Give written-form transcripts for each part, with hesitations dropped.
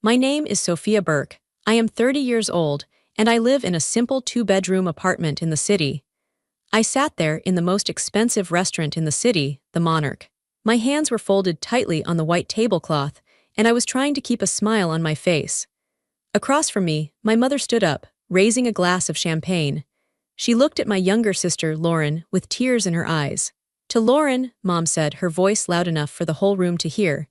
My name is Sophia Burke. I am 30 years old, and I live in a simple two-bedroom apartment in the city. I sat there in the most expensive restaurant in the city, the Monarch. My hands were folded tightly on the white tablecloth, and I was trying to keep a smile on my face. Across from me, my mother stood up, raising a glass of champagne. She looked at my younger sister, Lauren, with tears in her eyes. "To Lauren," Mom said, her voice loud enough for the whole room to hear.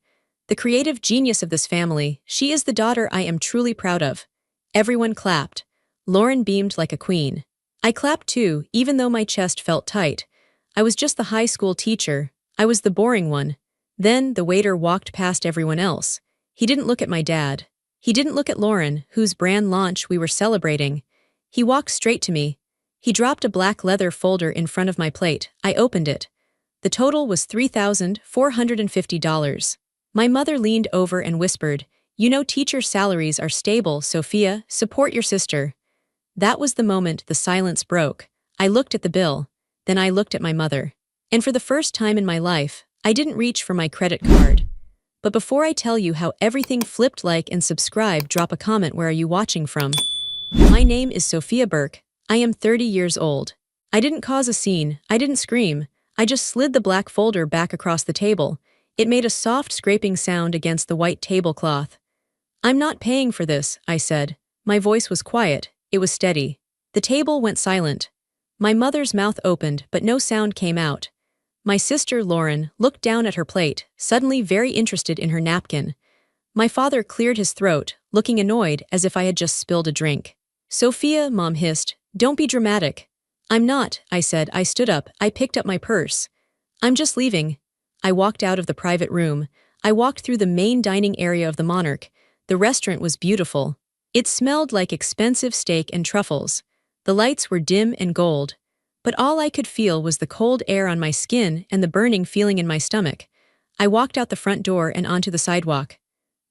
"The creative genius of this family, she is the daughter I am truly proud of." Everyone clapped. Lauren beamed like a queen. I clapped too, even though my chest felt tight. I was just the high school teacher. I was the boring one. Then the waiter walked past everyone else. He didn't look at my dad. He didn't look at Lauren, whose brand launch we were celebrating. He walked straight to me. He dropped a black leather folder in front of my plate. I opened it. The total was $3,450. My mother leaned over and whispered, "You know teacher salaries are stable, Sophia, support your sister." That was the moment the silence broke. I looked at the bill. Then I looked at my mother. And for the first time in my life, I didn't reach for my credit card. But before I tell you how everything flipped, like and subscribe, drop a comment. Where are you watching from? My name is Sophia Burke. I am 30 years old. I didn't cause a scene. I didn't scream. I just slid the black folder back across the table. It made a soft scraping sound against the white tablecloth. "I'm not paying for this," I said. My voice was quiet. It was steady. The table went silent. My mother's mouth opened, but no sound came out. My sister, Lauren, looked down at her plate, suddenly very interested in her napkin. My father cleared his throat, looking annoyed as if I had just spilled a drink. "Sophia," Mom hissed, "don't be dramatic." "I'm not," I said. I stood up. I picked up my purse. "I'm just leaving." I walked out of the private room. I walked through the main dining area of the Monarch. The restaurant was beautiful. It smelled like expensive steak and truffles. The lights were dim and gold. But all I could feel was the cold air on my skin and the burning feeling in my stomach. I walked out the front door and onto the sidewalk.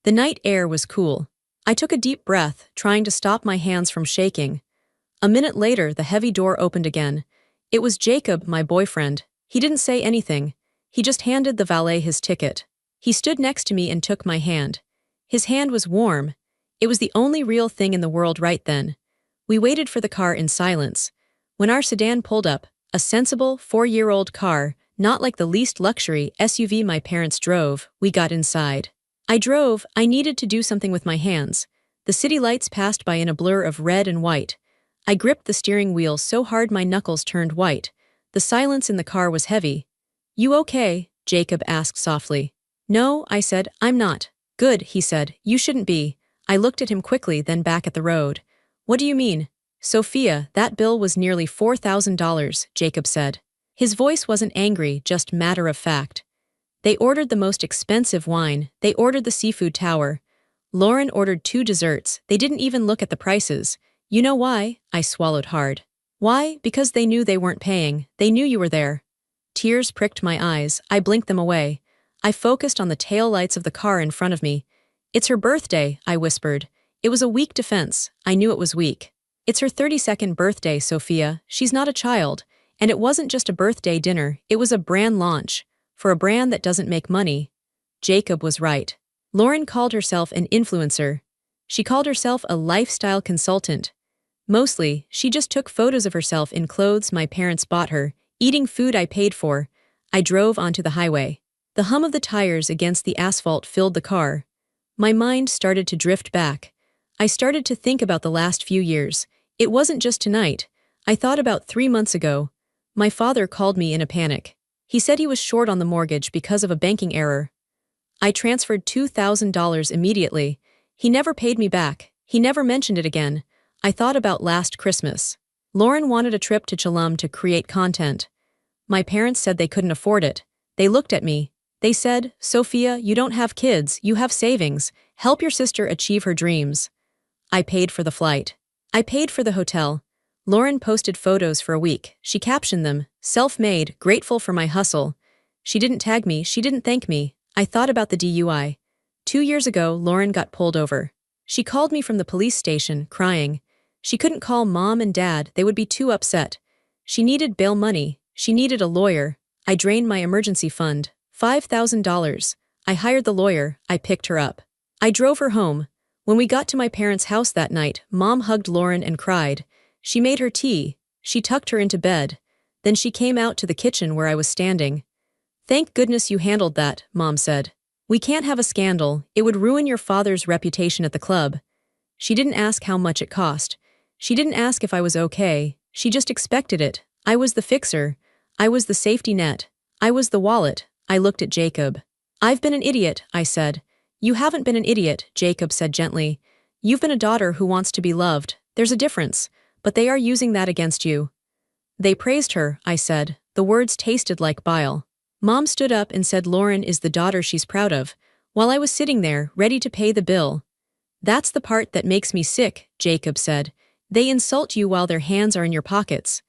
The night air was cool. I took a deep breath, trying to stop my hands from shaking. A minute later, the heavy door opened again. It was Jacob, my boyfriend. He didn't say anything. He just handed the valet his ticket. He stood next to me and took my hand. His hand was warm. It was the only real thing in the world right then. We waited for the car in silence. When our sedan pulled up, a sensible, 4-year-old car, not like the least luxury SUV my parents drove, we got inside. I drove. I needed to do something with my hands. The city lights passed by in a blur of red and white. I gripped the steering wheel so hard my knuckles turned white. The silence in the car was heavy. "You okay?" Jacob asked softly. "No," I said, "I'm not." "Good," he said. "You shouldn't be." I looked at him quickly, then back at the road. "What do you mean?" "Sophia, that bill was nearly $4,000, Jacob said. His voice wasn't angry, just matter of fact. "They ordered the most expensive wine. They ordered the seafood tower. Lauren ordered 2 desserts. They didn't even look at the prices. You know why?" I swallowed hard. "Why? Because they knew they weren't paying. They knew you were there." Tears pricked my eyes. I blinked them away. I focused on the tail lights of the car in front of me. "It's her birthday," I whispered. It was a weak defense. I knew it was weak. "It's her 32nd birthday, Sophia. She's not a child. And it wasn't just a birthday dinner, it was a brand launch. For a brand that doesn't make money." Jacob was right. Lauren called herself an influencer. She called herself a lifestyle consultant. Mostly, she just took photos of herself in clothes my parents bought her, eating food I paid for. I drove onto the highway. The hum of the tires against the asphalt filled the car. My mind started to drift back. I started to think about the last few years. It wasn't just tonight. I thought about 3 months ago. My father called me in a panic. He said he was short on the mortgage because of a banking error. I transferred $2,000 immediately. He never paid me back. He never mentioned it again. I thought about last Christmas. Lauren wanted a trip to Cholum to create content. My parents said they couldn't afford it. They looked at me. They said, "Sophia, you don't have kids, you have savings. Help your sister achieve her dreams." I paid for the flight. I paid for the hotel. Lauren posted photos for a week. She captioned them, "Self-made, grateful for my hustle." She didn't tag me, she didn't thank me. I thought about the DUI. 2 years ago, Lauren got pulled over. She called me from the police station, crying. She couldn't call Mom and Dad, they would be too upset. She needed bail money. She needed a lawyer. I drained my emergency fund, $5,000. I hired the lawyer. I picked her up. I drove her home. When we got to my parents' house that night, Mom hugged Lauren and cried. She made her tea. She tucked her into bed. Then she came out to the kitchen where I was standing. "Thank goodness you handled that," Mom said. "We can't have a scandal. It would ruin your father's reputation at the club." She didn't ask how much it cost. She didn't ask if I was okay. She just expected it. I was the fixer. I was the safety net. I was the wallet. I looked at Jacob. "I've been an idiot," I said. "You haven't been an idiot," Jacob said gently. "You've been a daughter who wants to be loved. There's a difference, but they are using that against you." "They praised her," I said. The words tasted like bile. Mom stood up and said Lauren is the daughter she's proud of, while I was sitting there, ready to pay the bill. "That's the part that makes me sick," Jacob said. "They insult you while their hands are in your pockets."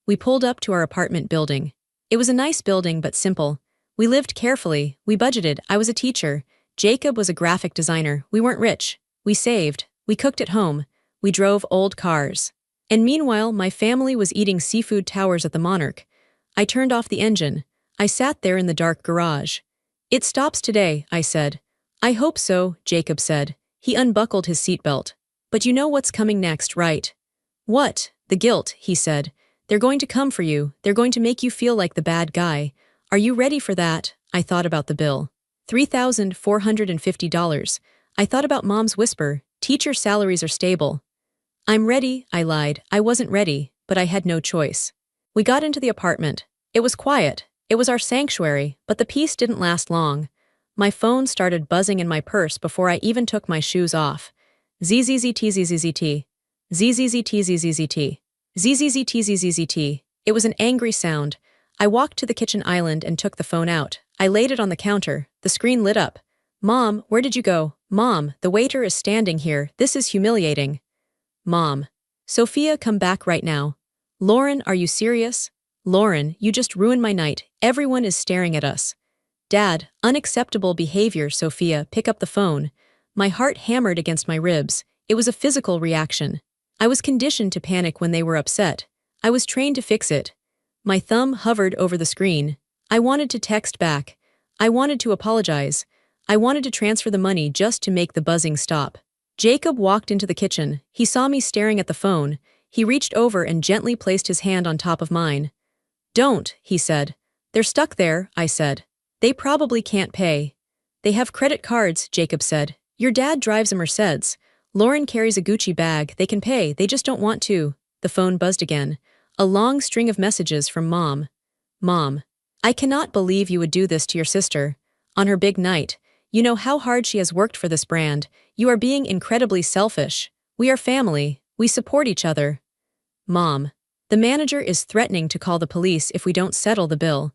We pulled up to our apartment building. It was a nice building but simple. We lived carefully, we budgeted, I was a teacher. Jacob was a graphic designer, we weren't rich. We saved, we cooked at home, we drove old cars. And meanwhile, my family was eating seafood towers at the Monarch. I turned off the engine. I sat there in the dark garage. "It stops today," I said. "I hope so," Jacob said. He unbuckled his seatbelt. "But you know what's coming next, right?" "What?" "The guilt," he said. "They're going to come for you. They're going to make you feel like the bad guy. Are you ready for that?" I thought about the bill. $3,450. I thought about Mom's whisper, "Teacher salaries are stable." "I'm ready," I lied. I wasn't ready, but I had no choice. We got into the apartment. It was quiet. It was our sanctuary, but the peace didn't last long. My phone started buzzing in my purse before I even took my shoes off. ZZZT. ZZZT. ZZZT. It was an angry sound. I walked to the kitchen island and took the phone out. I laid it on the counter. The screen lit up. "Mom, where did you go?" "Mom, the waiter is standing here. This is humiliating." "Mom. Sophia, come back right now." "Lauren, are you serious?" "Lauren, you just ruined my night. Everyone is staring at us." "Dad, unacceptable behavior." "Sophia, pick up the phone." My heart hammered against my ribs. It was a physical reaction. I was conditioned to panic when they were upset. I was trained to fix it. My thumb hovered over the screen. I wanted to text back. I wanted to apologize. I wanted to transfer the money just to make the buzzing stop. Jacob walked into the kitchen. He saw me staring at the phone. He reached over and gently placed his hand on top of mine. "Don't," he said. "They're stuck there," I said. "They probably can't pay." "They have credit cards," Jacob said. "Your dad drives a Mercedes. Lauren carries a Gucci bag. They can pay, they just don't want to." The phone buzzed again. A long string of messages from Mom. "Mom, I cannot believe you would do this to your sister. On her big night. You know how hard she has worked for this brand. You are being incredibly selfish. We are family. We support each other." "Mom, the manager is threatening to call the police if we don't settle the bill.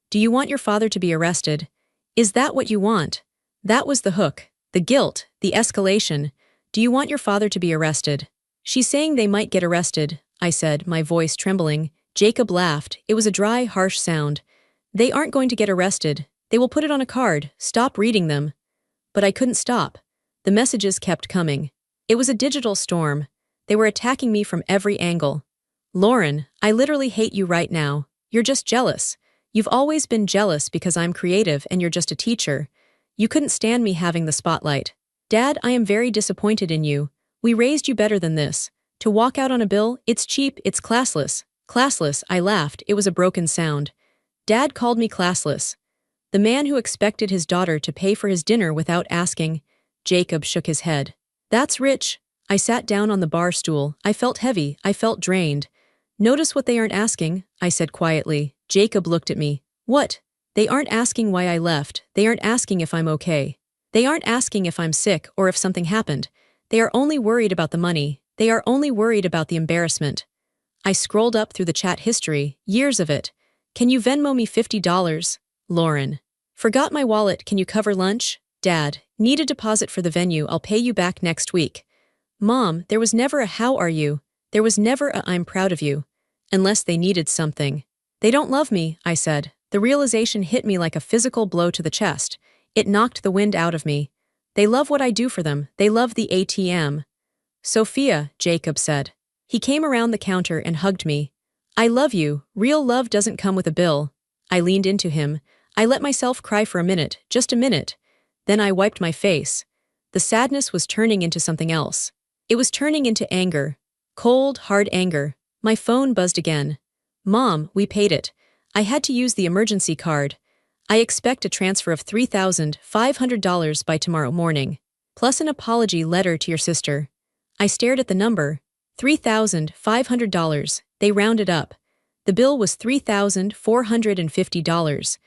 Do you want your father to be arrested? Is that what you want?" That was the hook. The guilt, the escalation. "Do you want your father to be arrested?" "She's saying they might get arrested," I said, my voice trembling. Jacob laughed. It was a dry, harsh sound. "They aren't going to get arrested. They will put it on a card. Stop reading them." But I couldn't stop. The messages kept coming. It was a digital storm. They were attacking me from every angle. "Lauren, I literally hate you right now. You're just jealous. You've always been jealous because I'm creative and you're just a teacher. You couldn't stand me having the spotlight. Dad, I am very disappointed in you. We raised you better than this. To walk out on a bill, it's cheap, it's classless." "Classless," I laughed. It was a broken sound. Dad called me classless. The man who expected his daughter to pay for his dinner without asking. Jacob shook his head. "That's rich." I sat down on the bar stool. I felt heavy. I felt drained. "Notice what they aren't asking," I said quietly. Jacob looked at me. "What?" "They aren't asking why I left. They aren't asking if I'm okay. They aren't asking if I'm sick or if something happened. They are only worried about the money. They are only worried about the embarrassment." I scrolled up through the chat history, years of it. "Can you Venmo me $50? Lauren. Forgot my wallet, can you cover lunch? Dad, need a deposit for the venue, I'll pay you back next week. Mom, there was never a how are you? There was never a I'm proud of you. Unless they needed something. They don't love me," I said. The realization hit me like a physical blow to the chest. It knocked the wind out of me. "They love what I do for them. They love the ATM." "Sophia," Jacob said. He came around the counter and hugged me. "I love you. Real love doesn't come with a bill." I leaned into him. I let myself cry for a minute, just a minute. Then I wiped my face. The sadness was turning into something else. It was turning into anger. Cold, hard anger. My phone buzzed again. Mom, we paid it. I had to use the emergency card. I expect a transfer of $3,500 by tomorrow morning, plus an apology letter to your sister. I stared at the number. $3,500. They rounded up. The bill was $3,450.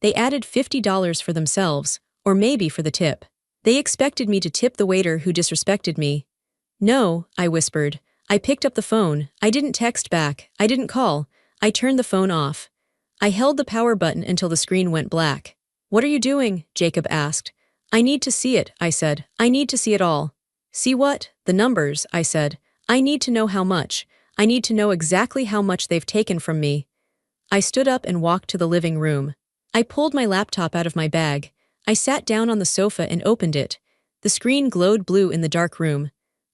They added $50 for themselves, or maybe for the tip. They expected me to tip the waiter who disrespected me. No, I whispered. I picked up the phone. I didn't text back. I didn't call. I turned the phone off. I held the power button until the screen went black. What are you doing? Jacob asked. I need to see it, I said. I need to see it all. See what? The numbers, I said. I need to know how much. I need to know exactly how much they've taken from me. I stood up and walked to the living room. I pulled my laptop out of my bag. I sat down on the sofa and opened it. The screen glowed blue in the dark room.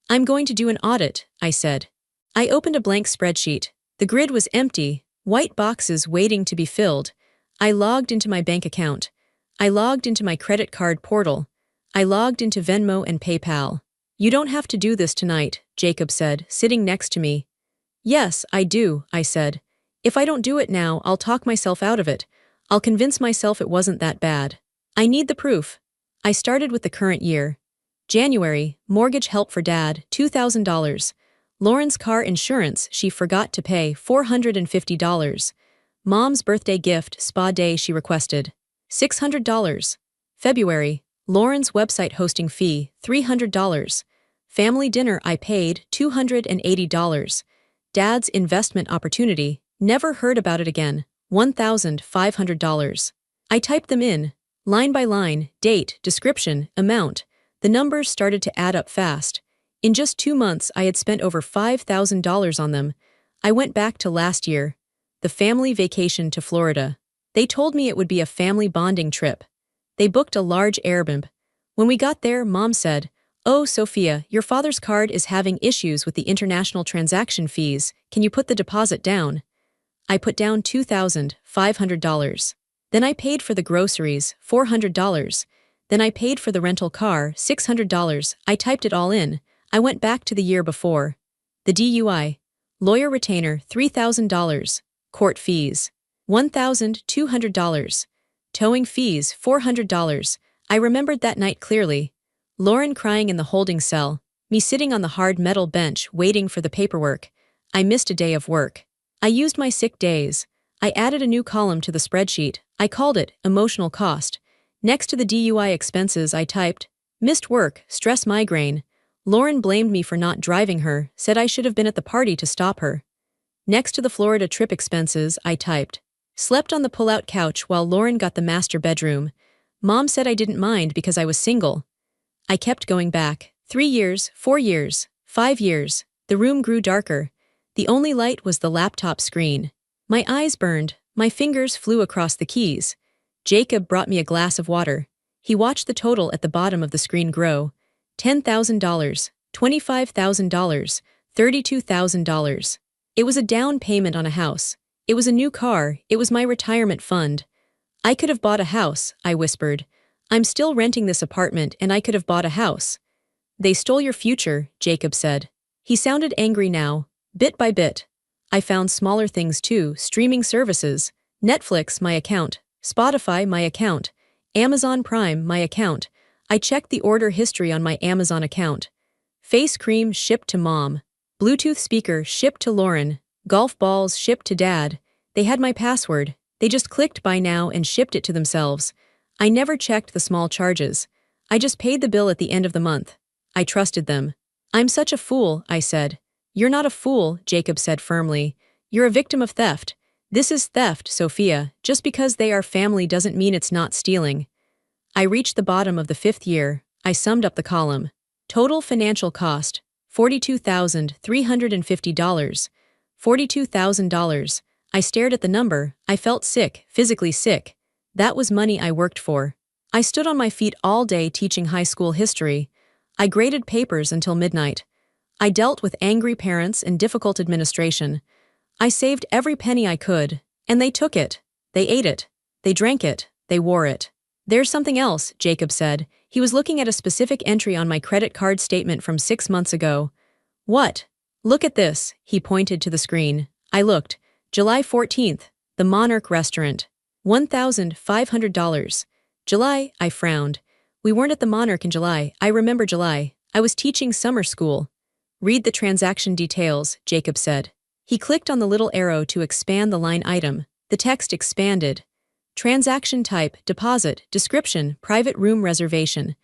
I'm going to do an audit, I said. I opened a blank spreadsheet. The grid was empty, white boxes waiting to be filled. I logged into my bank account. I logged into my credit card portal. I logged into Venmo and PayPal. You don't have to do this tonight, Jacob said, sitting next to me. Yes, I do, I said. If I don't do it now, I'll talk myself out of it. I'll convince myself it wasn't that bad. I need the proof. I started with the current year. January, mortgage help for dad, $2,000. Lauren's car insurance she forgot to pay, $450. Mom's birthday gift, spa day she requested, $600. February, Lauren's website hosting fee, $300. Family dinner I paid, $280. Dad's investment opportunity, never heard about it again, $1,500. I typed them in, line by line, date, description, amount. The numbers started to add up fast. In just 2 months, I had spent over $5,000 on them. I went back to last year, the family vacation to Florida. They told me it would be a family bonding trip. They booked a large Airbnb. When we got there, Mom said, "Oh, Sophia, your father's card is having issues with the international transaction fees. Can you put the deposit down?" I put down $2,500. Then I paid for the groceries, $400. Then I paid for the rental car, $600. I typed it all in. I went back to the year before. The DUI. Lawyer retainer, $3,000. Court fees, $1,200. Towing fees, $400. I remembered that night clearly. Lauren crying in the holding cell. Me sitting on the hard metal bench waiting for the paperwork. I missed a day of work. I used my sick days. I added a new column to the spreadsheet. I called it emotional cost. Next to the DUI expenses, I typed, missed work, stress migraine. Lauren blamed me for not driving her, said I should have been at the party to stop her. Next to the Florida trip expenses, I typed, slept on the pull-out couch while Lauren got the master bedroom. Mom said I didn't mind because I was single. I kept going back. 3 years, 4 years, 5 years. The room grew darker. The only light was the laptop screen. My eyes burned. My fingers flew across the keys. Jacob brought me a glass of water. He watched the total at the bottom of the screen grow. $10,000, $25,000, $32,000. It was a down payment on a house. It was a new car. It was my retirement fund. I could have bought a house, I whispered. I'm still renting this apartment and I could have bought a house. They stole your future, Jacob said. He sounded angry now, bit by bit. I found smaller things too, streaming services. Netflix, my account. Spotify, my account. Amazon Prime, my account. I checked the order history on my Amazon account. Face cream shipped to Mom. Bluetooth speaker shipped to Lauren. Golf balls shipped to Dad. They had my password. They just clicked buy now and shipped it to themselves. I never checked the small charges. I just paid the bill at the end of the month. I trusted them. I'm such a fool, I said. You're not a fool, Jacob said firmly. You're a victim of theft. This is theft, Sophia. Just because they are family doesn't mean it's not stealing. I reached the bottom of the 5th year. I summed up the column. Total financial cost, $42,350. $42,000. I stared at the number. I felt sick, physically sick. That was money I worked for. I stood on my feet all day teaching high school history. I graded papers until midnight. I dealt with angry parents and difficult administration. I saved every penny I could, and they took it. They ate it. They drank it. They wore it. There's something else, Jacob said. He was looking at a specific entry on my credit card statement from 6 months ago. What? Look at this, he pointed to the screen. I looked. July 14th, the Monarch Restaurant. $1,500. July, I frowned. We weren't at the Monarch in July. I remember July. I was teaching summer school. Read the transaction details, Jacob said. He clicked on the little arrow to expand the line item. The text expanded. Transaction type, deposit, description, private room reservation.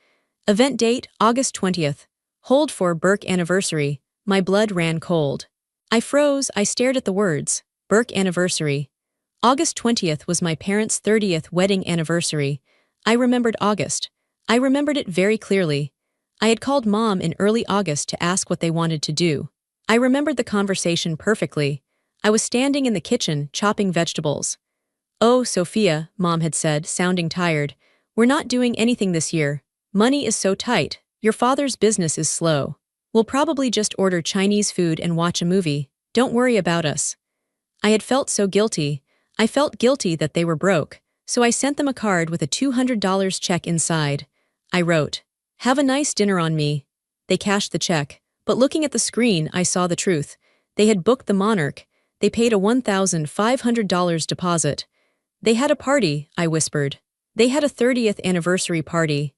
Event date, August 20th. Hold for Burke anniversary. My blood ran cold. I froze. I stared at the words. Burke anniversary. August 20th was my parents' 30th wedding anniversary. I remembered August. I remembered it very clearly. I had called Mom in early August to ask what they wanted to do. I remembered the conversation perfectly. I was standing in the kitchen, chopping vegetables. "Oh, Sophia," Mom had said, sounding tired. "We're not doing anything this year. Money is so tight. Your father's business is slow. We'll probably just order Chinese food and watch a movie. Don't worry about us." I had felt so guilty. I felt guilty that they were broke, so I sent them a card with a $200 check inside. I wrote, "Have a nice dinner on me." They cashed the check, but looking at the screen, I saw the truth. They had booked the Monarch. They paid a $1,500 deposit. "They had a party," I whispered. "They had a 30th anniversary party."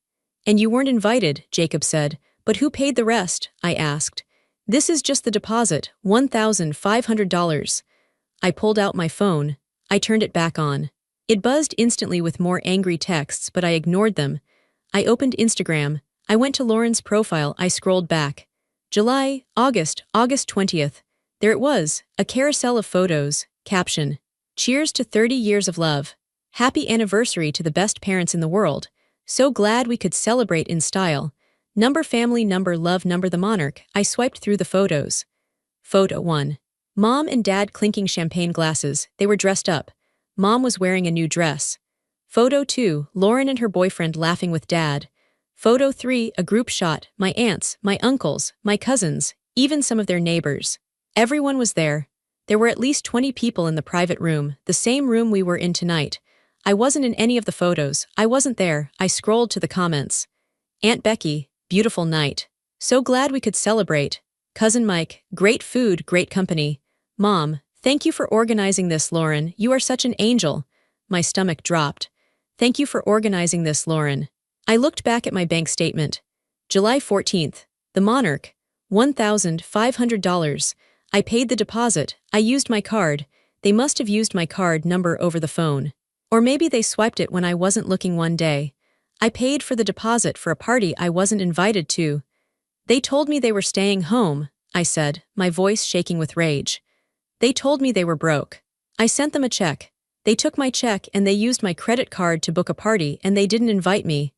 "And you weren't invited," Jacob said. "But who paid the rest?" I asked. "This is just the deposit, $1,500. I pulled out my phone. I turned it back on. It buzzed instantly with more angry texts, but I ignored them. I opened Instagram. I went to Lauren's profile. I scrolled back. July, August 20th. There it was, a carousel of photos. Caption: "Cheers to 30 years of love. Happy anniversary to the best parents in the world. So glad we could celebrate in style. Number family, number love, number the Monarch." I swiped through the photos. Photo 1. Mom and Dad clinking champagne glasses. They were dressed up. Mom was wearing a new dress. Photo 2. Lauren and her boyfriend laughing with Dad. Photo 3. A group shot. My aunts, my uncles, my cousins, even some of their neighbors. Everyone was there. There were at least 20 people in the private room, the same room we were in tonight. I wasn't in any of the photos. I wasn't there. I scrolled to the comments. Aunt Becky, beautiful night. So glad we could celebrate. Cousin Mike, great food, great company. Mom, thank you for organizing this, Lauren. You are such an angel. My stomach dropped. Thank you for organizing this, Lauren. I looked back at my bank statement. July 14th. The Monarch. $1,500. I paid the deposit. I used my card. They must have used my card number over the phone. Or maybe they swiped it when I wasn't looking one day. I paid for the deposit for a party I wasn't invited to. They told me they were staying home, I said, my voice shaking with rage. They told me they were broke. I sent them a check. They took my check and they used my credit card to book a party and they didn't invite me.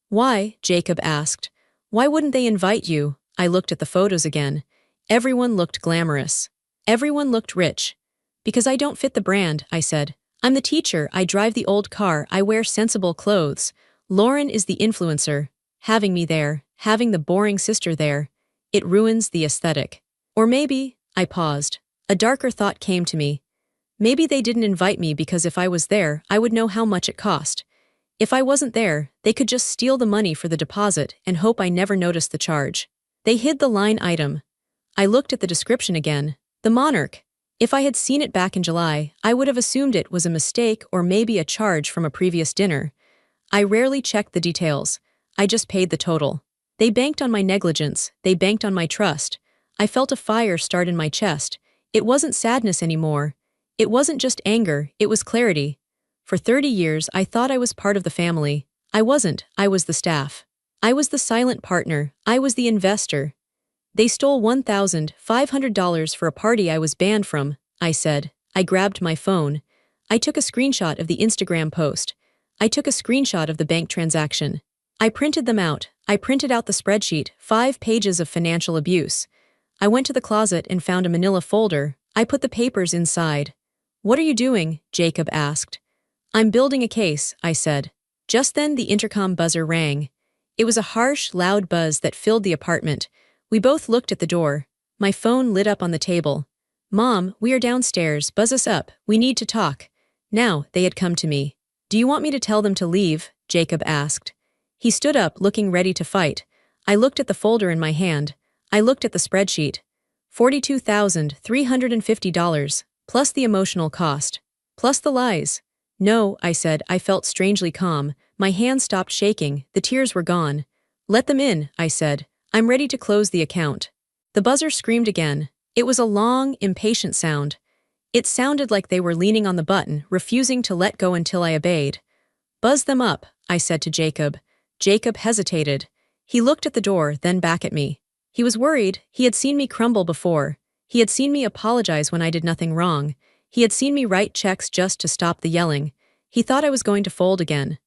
Why? Jacob asked. Why wouldn't they invite you? I looked at the photos again. Everyone looked glamorous. Everyone looked rich. Because I don't fit the brand, I said. I'm the teacher, I drive the old car, I wear sensible clothes. Lauren is the influencer. Having me there, having the boring sister there, it ruins the aesthetic. Or maybe, I paused. A darker thought came to me. Maybe they didn't invite me because if I was there, I would know how much it cost. If I wasn't there, they could just steal the money for the deposit and hope I never noticed the charge. They hid the line item. I looked at the description again. The Monarch. If I had seen it back in July, I would have assumed it was a mistake or maybe a charge from a previous dinner. I rarely checked the details. I just paid the total. They banked on my negligence. They banked on my trust. I felt a fire start in my chest. It wasn't sadness anymore. It wasn't just anger, it was clarity. For 30 years, I thought I was part of the family. I wasn't, I was the staff. I was the silent partner. I was the investor. They stole $1,500 for a party I was banned from, I said. I grabbed my phone. I took a screenshot of the Instagram post. I took a screenshot of the bank transaction. I printed them out. I printed out the spreadsheet, 5 pages of financial abuse. I went to the closet and found a manila folder. I put the papers inside. What are you doing? Jacob asked. I'm building a case, I said. Just then the intercom buzzer rang. It was a harsh, loud buzz that filled the apartment. We both looked at the door. My phone lit up on the table. Mom, we are downstairs. Buzz us up. We need to talk. Now, they had come to me. Do you want me to tell them to leave? Jacob asked. He stood up, looking ready to fight. I looked at the folder in my hand. I looked at the spreadsheet. $42,350, plus the emotional cost. Plus the lies. No, I said. I felt strangely calm. My hands stopped shaking. The tears were gone. Let them in, I said. I'm ready to close the account. The buzzer screamed again. It was a long, impatient sound. It sounded like they were leaning on the button, refusing to let go until I obeyed. Buzz them up, I said to Jacob. Jacob hesitated. He looked at the door, then back at me. He was worried. He had seen me crumble before. He had seen me apologize when I did nothing wrong. He had seen me write checks just to stop the yelling. He thought I was going to fold again.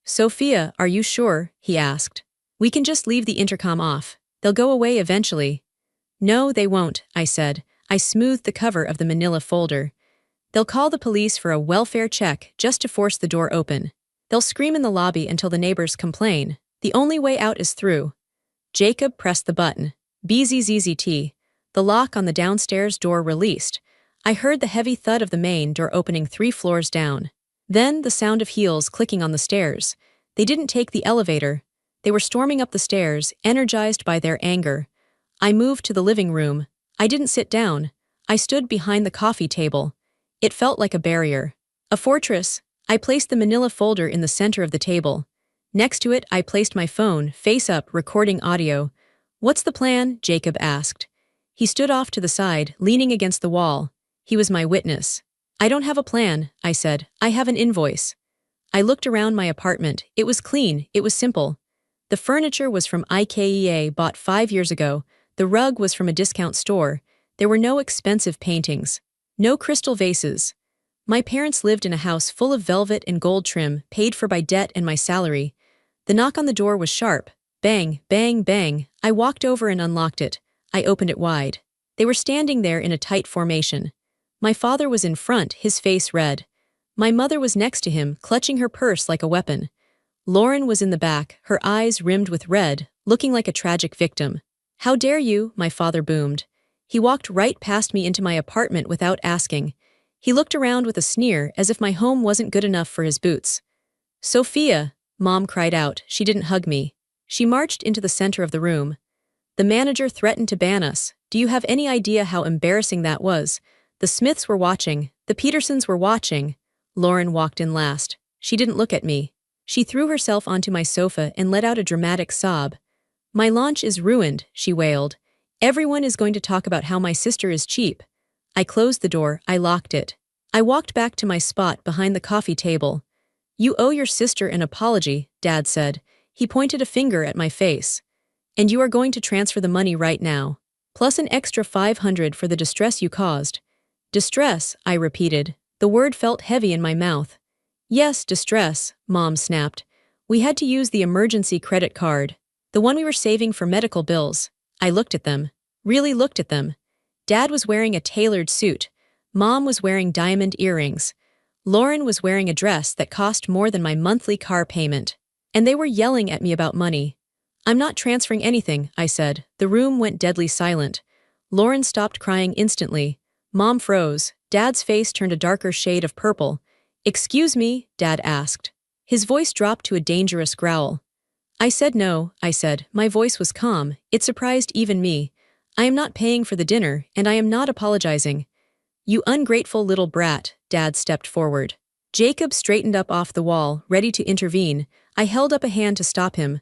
Sophia, are you sure? He asked. We can just leave the intercom off. They'll go away eventually. No, they won't, I said. I smoothed the cover of the manila folder. They'll call the police for a welfare check just to force the door open. They'll scream in the lobby until the neighbors complain. The only way out is through. Jacob pressed the button. BZZZT. The lock on the downstairs door released. I heard the heavy thud of the main door opening 3 floors down. Then the sound of heels clicking on the stairs. They didn't take the elevator. They were storming up the stairs, energized by their anger. I moved to the living room. I didn't sit down. I stood behind the coffee table. It felt like a barrier. A fortress. I placed the manila folder in the center of the table. Next to it, I placed my phone, face up, recording audio. What's the plan? Jacob asked. He stood off to the side, leaning against the wall. He was my witness. I don't have a plan, I said. I have an invoice. I looked around my apartment. It was clean. It was simple. The furniture was from IKEA, bought 5 years ago. The rug was from a discount store. There were no expensive paintings. No crystal vases. My parents lived in a house full of velvet and gold trim, paid for by debt and my salary. The knock on the door was sharp. Bang, bang, bang. I walked over and unlocked it. I opened it wide. They were standing there in a tight formation. My father was in front, his face red. My mother was next to him, clutching her purse like a weapon. Lauren was in the back, her eyes rimmed with red, looking like a tragic victim. How dare you, my father boomed. He walked right past me into my apartment without asking. He looked around with a sneer, as if my home wasn't good enough for his boots. Sophia, Mom cried out. She didn't hug me. She marched into the center of the room. The manager threatened to ban us. Do you have any idea how embarrassing that was? The Smiths were watching. The Petersons were watching. Lauren walked in last. She didn't look at me. She threw herself onto my sofa and let out a dramatic sob. My launch is ruined, she wailed. Everyone is going to talk about how my sister is cheap. I closed the door, I locked it. I walked back to my spot behind the coffee table. You owe your sister an apology, Dad said. He pointed a finger at my face. And you are going to transfer the money right now. Plus an extra $500 for the distress you caused. Distress, I repeated. The word felt heavy in my mouth. Yes, distress, Mom snapped. We had to use the emergency credit card. The one we were saving for medical bills. I looked at them. Really looked at them. Dad was wearing a tailored suit. Mom was wearing diamond earrings. Lauren was wearing a dress that cost more than my monthly car payment. And they were yelling at me about money. I'm not transferring anything, I said. The room went deadly silent. Lauren stopped crying instantly. Mom froze. Dad's face turned a darker shade of purple. Excuse me, Dad asked. His voice dropped to a dangerous growl. I said no, I said. My voice was calm. It surprised even me. I am not paying for the dinner, and I am not apologizing. You ungrateful little brat, Dad stepped forward. Jacob straightened up off the wall, ready to intervene. I held up a hand to stop him.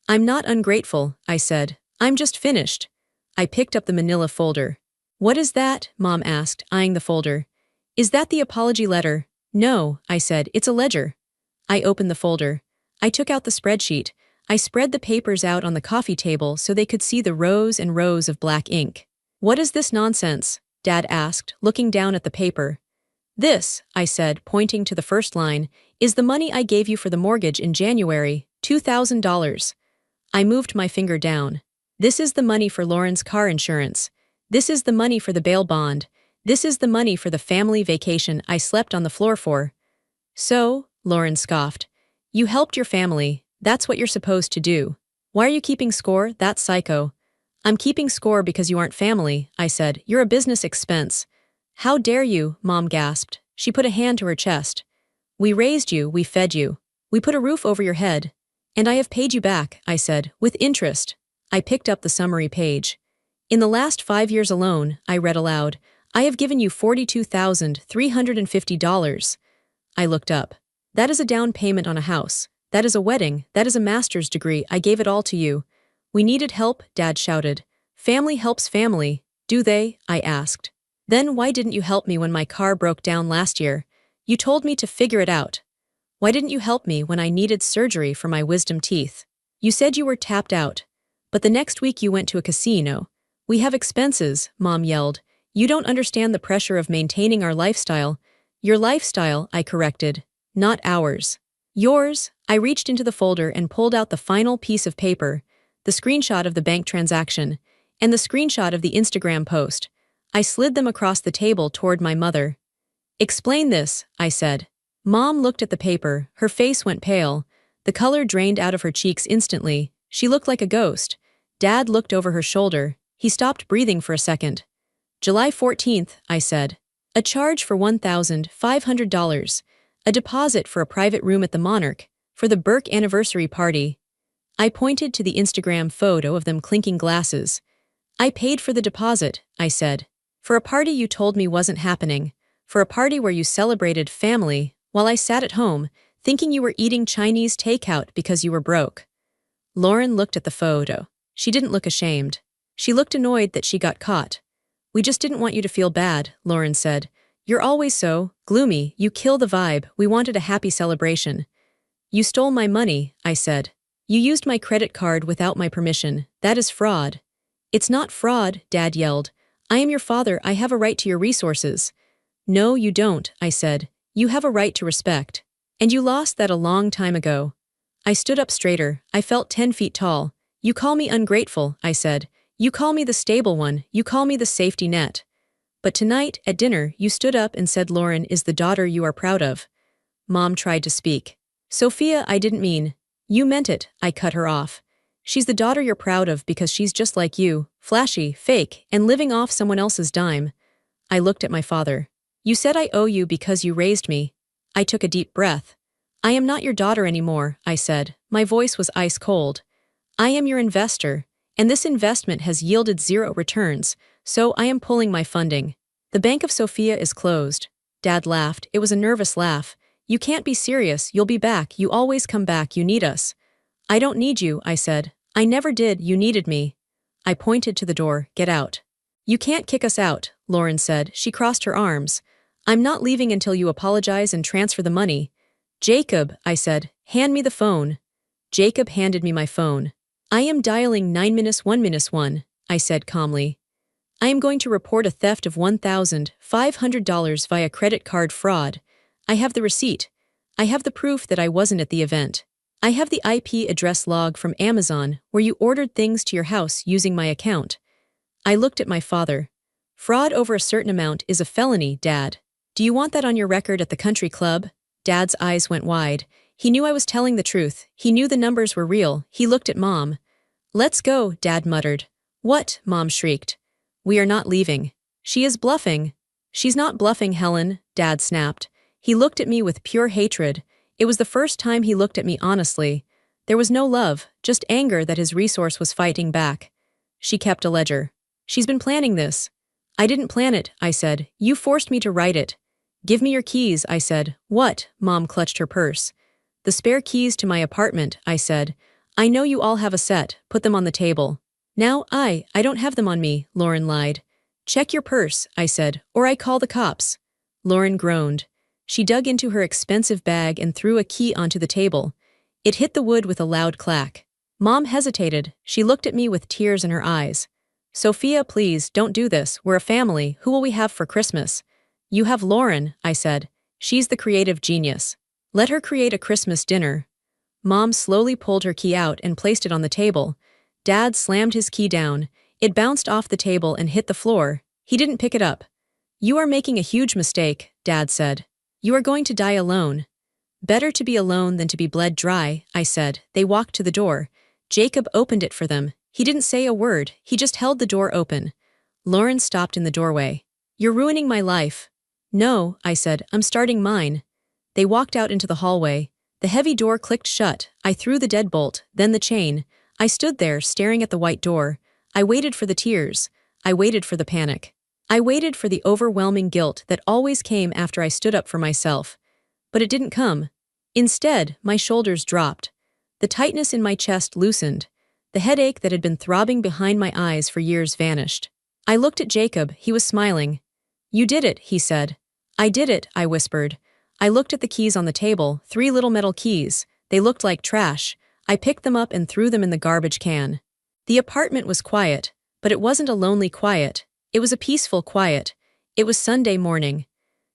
I'm not ungrateful, I said. I'm just finished. I picked up the manila folder. What is that? Mom asked, eyeing the folder. Is that the apology letter? No, I said. It's a ledger. I opened the folder. I took out the spreadsheet. I spread the papers out on the coffee table so they could see the rows and rows of black ink. What is this nonsense? Dad asked, looking down at the paper. This, I said, pointing to the first line, is the money I gave you for the mortgage in January, $2,000. I moved my finger down. This is the money for Lauren's car insurance. This is the money for the bail bond. This is the money for the family vacation I slept on the floor for. So, Lauren scoffed. You helped your family. That's what you're supposed to do. Why are you keeping score? That's psycho. I'm keeping score because you aren't family, I said. You're a business expense. How dare you, Mom gasped. She put a hand to her chest. We raised you, we fed you. We put a roof over your head. And I have paid you back, I said, with interest. I picked up the summary page. In the last 5 years alone, I read aloud, I have given you $42,350. I looked up. That is a down payment on a house. That is a wedding. That is a master's degree. I gave it all to you. We needed help, Dad shouted. Family helps family, do they? I asked. Then why didn't you help me when my car broke down last year? You told me to figure it out. Why didn't you help me when I needed surgery for my wisdom teeth? You said you were tapped out. But the next week you went to a casino. We have expenses, Mom yelled. You don't understand the pressure of maintaining our lifestyle. Your lifestyle, I corrected. Not ours. Yours. I reached into the folder and pulled out the final piece of paper, the screenshot of the bank transaction, and the screenshot of the Instagram post. I slid them across the table toward my mother. Explain this, I said. Mom looked at the paper, her face went pale. The color drained out of her cheeks instantly. She looked like a ghost. Dad looked over her shoulder. He stopped breathing for a second. July 14th, I said. A charge for $1,500. A deposit for a private room at the Monarch, for the Burke anniversary party. I pointed to the Instagram photo of them clinking glasses. I paid for the deposit, I said. For a party you told me wasn't happening. For a party where you celebrated family, while I sat at home, thinking you were eating Chinese takeout because you were broke. Lauren looked at the photo. She didn't look ashamed. She looked annoyed that she got caught. We just didn't want you to feel bad, Lauren said. You're always so gloomy, you kill the vibe, we wanted a happy celebration. You stole my money, I said. You used my credit card without my permission. That is fraud. It's not fraud, Dad yelled. I am your father, I have a right to your resources. No, you don't, I said. You have a right to respect. And you lost that a long time ago. I stood up straighter. I felt 10 feet tall. You call me ungrateful, I said. You call me the stable one. You call me the safety net. But tonight, at dinner, you stood up and said Lauren is the daughter you are proud of. Mom tried to speak. Sophia, I didn't mean. You meant it, I cut her off. She's the daughter you're proud of because she's just like you, flashy, fake, and living off someone else's dime. I looked at my father. You said I owe you because you raised me. I took a deep breath. I am not your daughter anymore, I said. My voice was ice cold. I am your investor, and this investment has yielded 0 returns, so I am pulling my funding. The Bank of Sophia is closed. Dad laughed. It was a nervous laugh. You can't be serious. You'll be back. You always come back. You need us. I don't need you, I said. I never did. You needed me. I pointed to the door. Get out. You can't kick us out, Lauren said. She crossed her arms. I'm not leaving until you apologize and transfer the money. Jacob, I said, hand me the phone. Jacob handed me my phone. I am dialing 9-1-1, I said calmly. I am going to report a theft of $1,500 via credit card fraud. I have the receipt. I have the proof that I wasn't at the event. I have the IP address log from Amazon where you ordered things to your house using my account. I looked at my father. Fraud over a certain amount is a felony, Dad. Do you want that on your record at the country club? Dad's eyes went wide. He knew I was telling the truth. He knew the numbers were real. He looked at Mom. Let's go, Dad muttered. What? Mom shrieked. We are not leaving. She is bluffing. She's not bluffing, Helen, Dad snapped. He looked at me with pure hatred. It was the first time he looked at me honestly. There was no love, just anger that his resource was fighting back. She kept a ledger. She's been planning this. I didn't plan it, I said. You forced me to write it. Give me your keys, I said. What? Mom clutched her purse. The spare keys to my apartment, I said. I know you all have a set. Put them on the table. Now, I don't have them on me, Lauren lied. Check your purse, I said, or I call the cops. Lauren groaned. She dug into her expensive bag and threw a key onto the table. It hit the wood with a loud clack. Mom hesitated. She looked at me with tears in her eyes. Sophia, please, don't do this. We're a family. Who will we have for Christmas? You have Lauren, I said. She's the creative genius. Let her create a Christmas dinner. Mom slowly pulled her key out and placed it on the table. Dad slammed his key down. It bounced off the table and hit the floor. He didn't pick it up. You are making a huge mistake, Dad said. You are going to die alone. Better to be alone than to be bled dry, I said. They walked to the door. Jacob opened it for them. He didn't say a word. He just held the door open. Lauren stopped in the doorway. You're ruining my life. No, I said. I'm starting mine. They walked out into the hallway. The heavy door clicked shut. I threw the deadbolt, then the chain. I stood there, staring at the white door. I waited for the tears. I waited for the panic. I waited for the overwhelming guilt that always came after I stood up for myself. But it didn't come. Instead, my shoulders dropped. The tightness in my chest loosened. The headache that had been throbbing behind my eyes for years vanished. I looked at Jacob. He was smiling. "You did it," he said. "I did it," I whispered. I looked at the keys on the table, 3 little metal keys. They looked like trash. I picked them up and threw them in the garbage can. The apartment was quiet, but it wasn't a lonely quiet. It was a peaceful quiet. It was Sunday morning.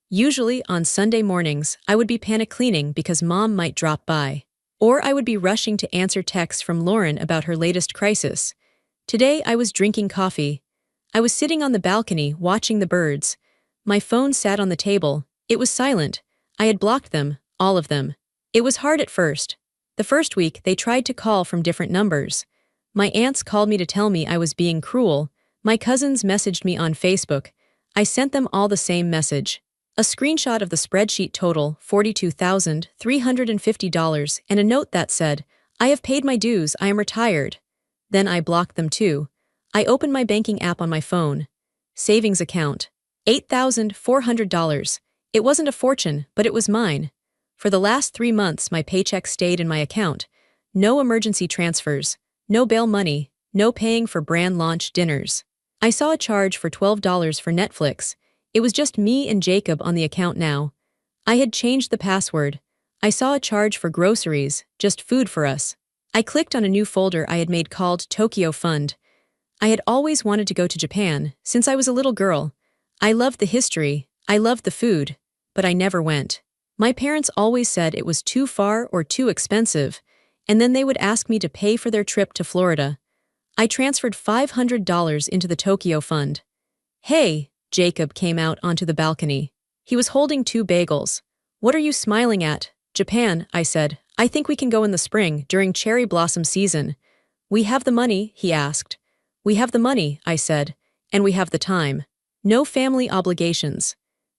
Usually, on Sunday mornings, I would be panic cleaning because Mom might drop by. Or I would be rushing to answer texts from Lauren about her latest crisis. Today, I was drinking coffee. I was sitting on the balcony, watching the birds. My phone sat on the table. It was silent. I had blocked them, all of them. It was hard at first. The first week, they tried to call from different numbers. My aunts called me to tell me I was being cruel. My cousins messaged me on Facebook. I sent them all the same message. A screenshot of the spreadsheet total, $42,350, and a note that said, "I have paid my dues, I am retired." Then I blocked them too. I opened my banking app on my phone. Savings account. $8,400. It wasn't a fortune, but it was mine. For the last 3 months, my paycheck stayed in my account. No emergency transfers, no bail money, no paying for brand launch dinners. I saw a charge for $12 for Netflix. It was just me and Jacob on the account now. I had changed the password. I saw a charge for groceries, just food for us. I clicked on a new folder I had made called Tokyo Fund. I had always wanted to go to Japan, since I was a little girl. I loved the history, I loved the food, but I never went. My parents always said it was too far or too expensive, and then they would ask me to pay for their trip to Florida. I transferred $500 into the Tokyo Fund. "Hey," Jacob came out onto the balcony. He was holding 2 bagels. "What are you smiling at?" "Japan," I said. "I think we can go in the spring, during cherry blossom season." "We have the money?" he asked. "We have the money," I said, "and we have the time. No family obligations."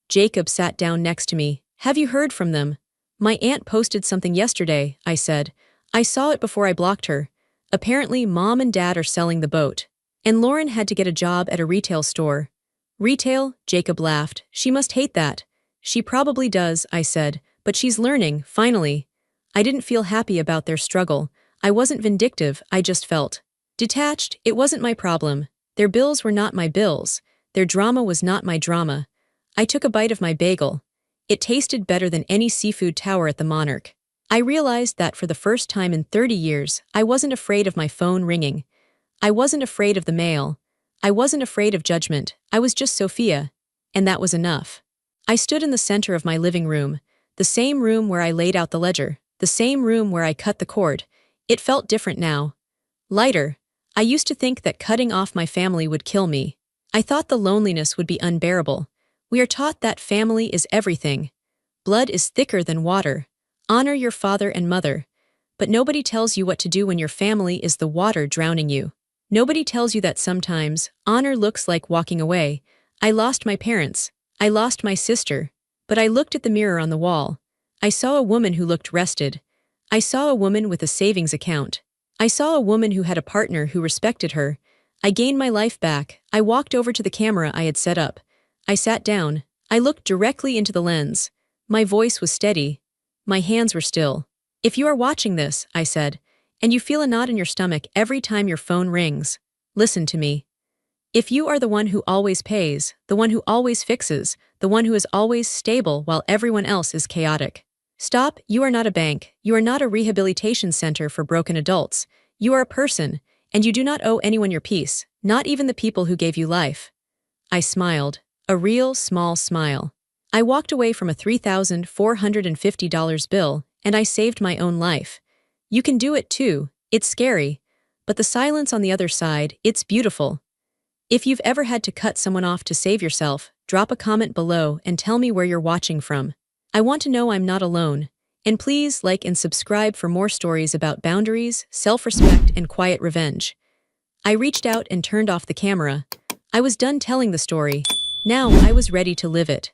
Jacob sat down next to me. "Have you heard from them?" "My aunt posted something yesterday," I said. "I saw it before I blocked her. Apparently, Mom and Dad are selling the boat. And Lauren had to get a job at a retail store." "Retail?" Jacob laughed. "She must hate that." "She probably does," I said, "but she's learning, finally." I didn't feel happy about their struggle. I wasn't vindictive, I just felt detached. It wasn't my problem. Their bills were not my bills. Their drama was not my drama. I took a bite of my bagel. It tasted better than any seafood tower at the Monarch. I realized that for the first time in 30 years, I wasn't afraid of my phone ringing. I wasn't afraid of the mail. I wasn't afraid of judgment. I was just Sophia. And that was enough. I stood in the center of my living room, the same room where I laid out the ledger, the same room where I cut the cord. It felt different now. Lighter. I used to think that cutting off my family would kill me. I thought the loneliness would be unbearable. We are taught that family is everything. Blood is thicker than water. Honor your father and mother. But nobody tells you what to do when your family is the water drowning you. Nobody tells you that sometimes honor looks like walking away. I lost my parents. I lost my sister. But I looked at the mirror on the wall. I saw a woman who looked rested. I saw a woman with a savings account. I saw a woman who had a partner who respected her. I gained my life back. I walked over to the camera I had set up. I sat down. I looked directly into the lens. My voice was steady. My hands were still. "If you are watching this," I said, "and you feel a knot in your stomach every time your phone rings, listen to me. If you are the one who always pays, the one who always fixes, the one who is always stable while everyone else is chaotic, stop. You are not a bank. You are not a rehabilitation center for broken adults. You are a person, and you do not owe anyone your peace, not even the people who gave you life." I smiled, a real small smile. I walked away from a $3,450 bill, and I saved my own life. You can do it too. It's scary. But the silence on the other side, it's beautiful. If you've ever had to cut someone off to save yourself, drop a comment below and tell me where you're watching from. I want to know I'm not alone. And please like and subscribe for more stories about boundaries, self-respect, and quiet revenge. I reached out and turned off the camera. I was done telling the story. Now I was ready to live it.